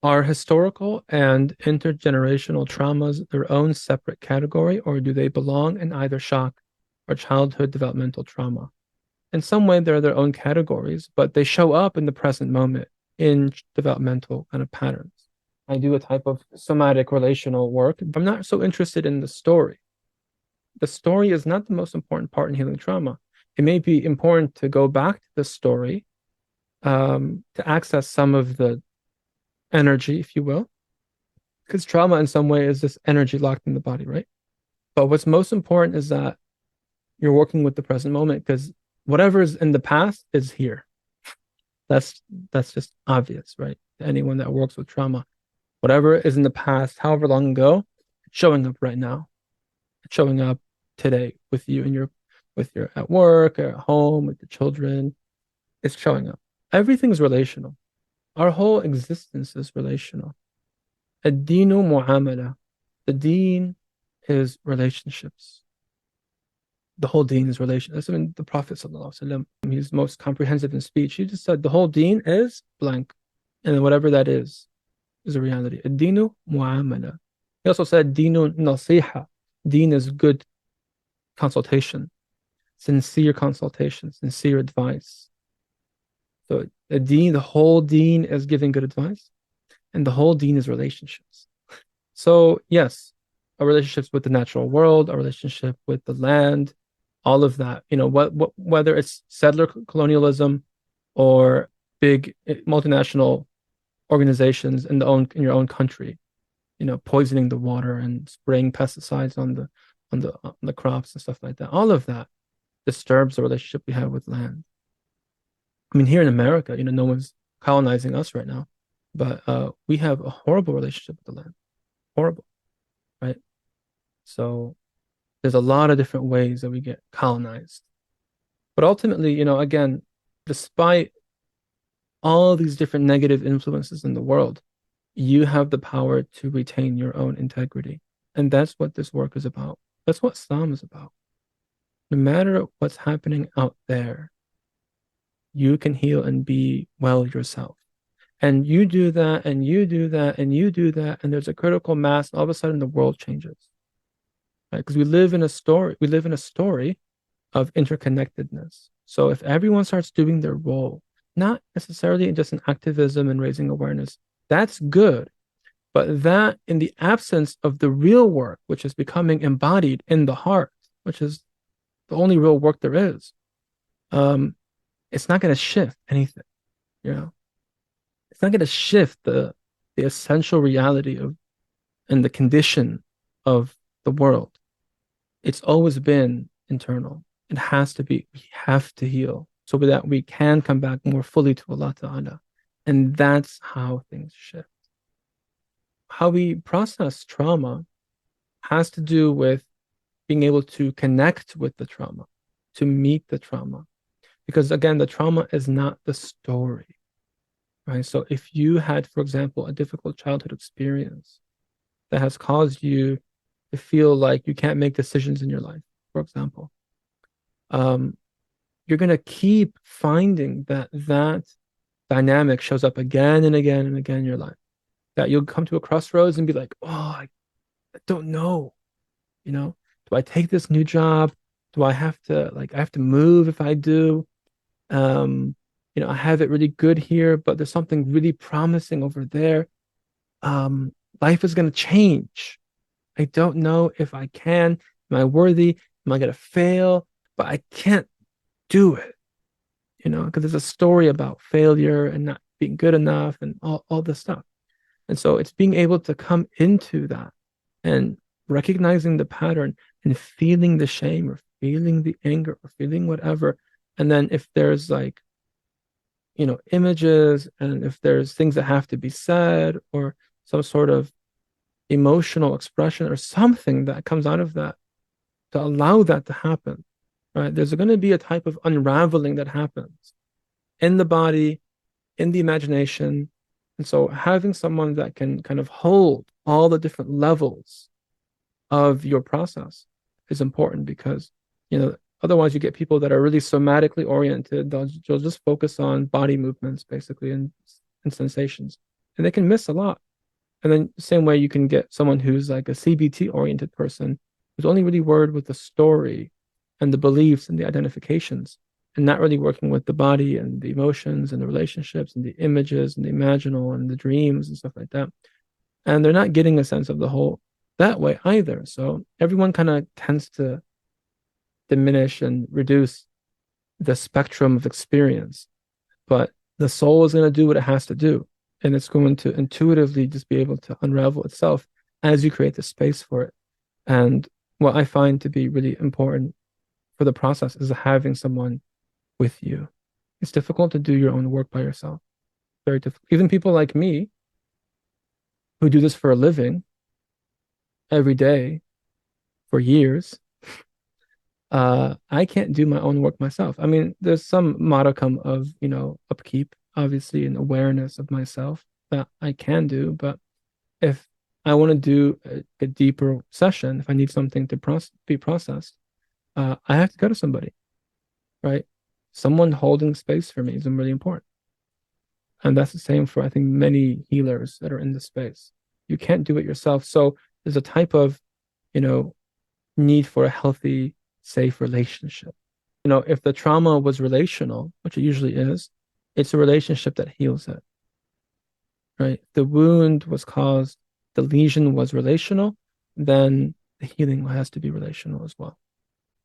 Are historical and intergenerational traumas their own separate category, or do they belong in either shock or childhood developmental trauma? In some way, they're their own categories, but they show up in the present moment in developmental kind of patterns. I do a type of somatic relational work. I'm not so interested in the story. The story is not the most important part in healing trauma. It may be important to go back to the story to access some of the energy, if you will, because trauma in some way is this energy locked in the body, right? But what's most important is that you're working with the present moment because whatever is in the past is here. That's that's just obvious, right? To anyone that works with trauma, whatever is in the past, however long ago, it's showing up right now. It's showing up today with you and your at work or at home with the children. It's showing up. Everything's relational. Our whole existence is relational. Ad-dinu mu'amala. The deen is relationships. The whole deen is relation. That's when the Prophet sallallahu alaihi wasallam, he's most comprehensive in speech. He just said the whole deen is blank, and whatever that is a reality. Ad-dinu mu'amala. He also said dinu nasiha. Deen is good consultation, sincere consultation, sincere advice. So the whole deen is giving good advice, and the whole deen is relationships. So yes, our relationships with the natural world, our relationship with the land, all of that. Whether it's settler colonialism or big multinational organizations in your own country, poisoning the water and spraying pesticides on the crops and stuff like that. All of that disturbs the relationship we have with land. I mean, here in America, no one's colonizing us right now, but we have a horrible relationship with the land. Horrible, right? So there's a lot of different ways that we get colonized. But ultimately, again, despite all these different negative influences in the world, you have the power to retain your own integrity. And that's what this work is about. That's what Islam is about. No matter what's happening out there, you can heal and be well yourself. And you do that, and you do that, and you do that, and there's a critical mass, and all of a sudden the world changes. Right? Because we live in a story of interconnectedness. So if everyone starts doing their role, not necessarily just in activism and raising awareness, that's good. But that in the absence of the real work, which is becoming embodied in the heart, which is the only real work there is, it's not going to shift anything, you know. It's not going to shift the essential reality of and the condition of the world. It's always been internal. It has to be. We have to heal so that we can come back more fully to Allah Ta'ala. And that's how things shift. How we process trauma has to do with being able to connect with the trauma, to meet the trauma. Because again, the trauma is not the story, right? So if you had, for example, a difficult childhood experience that has caused you to feel like you can't make decisions in your life, for example, you're going to keep finding that dynamic shows up again and again and again in your life. That you'll come to a crossroads and be like, oh, I don't know, do I take this new job? Do I have to I have to move if I do? I have it really good here, but there's something really promising over there. Life is going to change. I don't know if I can. Am I worthy? Am I going to fail? But I can't do it, because there's a story about failure and not being good enough and all this stuff. And so it's being able to come into that and recognizing the pattern and feeling the shame or feeling the anger or feeling whatever. And then if there's images and if there's things that have to be said or some sort of emotional expression or something that comes out of that to allow that to happen, right? There's going to be a type of unraveling that happens in the body, in the imagination. And so having someone that can kind of hold all the different levels of your process is important because, otherwise you get people that are really somatically oriented. They'll just focus on body movements basically and sensations. and they can miss a lot. And then same way you can get someone who's like a CBT oriented person who's only really worried with the story and the beliefs and the identifications and not really working with the body and the emotions and the relationships and the images and the imaginal and the dreams and stuff like that. And they're not getting a sense of the whole that way either. So everyone kind of tends to diminish and reduce the spectrum of experience, but the soul is going to do what it has to do. And it's going to intuitively just be able to unravel itself as you create the space for it. And what I find to be really important for the process is having someone with you. It's difficult to do your own work by yourself. Very difficult. Even people like me who do this for a living every day for years, I can't do my own work myself. I mean, there's some modicum of, upkeep, obviously, and awareness of myself that I can do. But if I want to do a deeper session, if I need something to be processed, I have to go to somebody, right? Someone holding space for me is really important. And that's the same for, I think, many healers that are in this space. You can't do it yourself. So there's a type of, need for a healthy, safe relationship. If the trauma was relational, which it usually is, it's a relationship that heals it, right? The wound was caused, the lesion was relational, then the healing has to be relational as well.